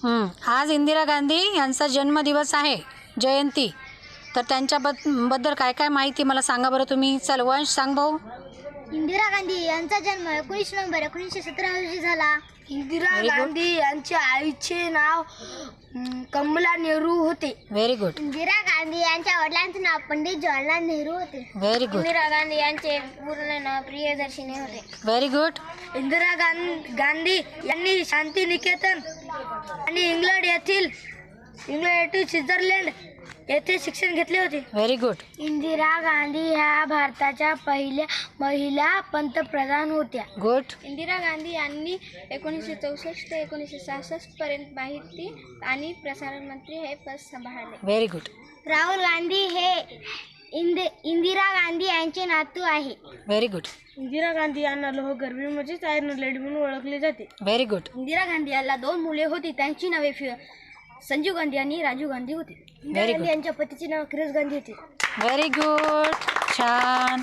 आज इंदिरा गांधी यांचा जन्मदिवस आहे, जयंती. तर त्यांच्याबद्दल काय काय माहिती मला सांगा बरं तुम्ही. चल वंश सांग भाऊ. इंदिरा गांधी यांचा जन्म 19 नोव्हेंबर 1917 रोजी झाला. इंदिरा गांधी यांच्या आईचे नाव कमला नेहरू होते. Very good. इंदिरा गांधी यांच्या वडिलांचे नाव पंडित जवाहरलाल नेहरू होते. Very good. इंदिरा गांधी यांचे पूर्ण नाव प्रियदर्शिनी होते. Very good. इंदिरा गांधी यांनी शांती निकेतन आणि इंग्लंड येथील स्वित्झर्लंड येथे शिक्षण घेतले होते. Very good. इंदिरा गांधी ह्या भारताच्या पहिल्या महिला पंतप्रधान होत्या. गुड. इंदिरा गांधी यांनी 1964 ते 1966 पर्यंत माहिती आणि प्रसारण मंत्री हे पद सांभाळले. Very good. राहुल गांधी हे इंदिरा गांधी यांचे नातू आहे. Very good. इंदिरा गांधी यांना लोहगर्भी म्हणजेच आयर्न लेडी म्हणून ओळखले जाते. Very good. इंदिरा गांधी यांना 2 मुले होती. त्यांची नावे संजीव गांधी आणि राजीव गांधी होती. इंदिरा गांधी यांच्या पतीचे नाव फिरोज गांधी होते. Very good. छान.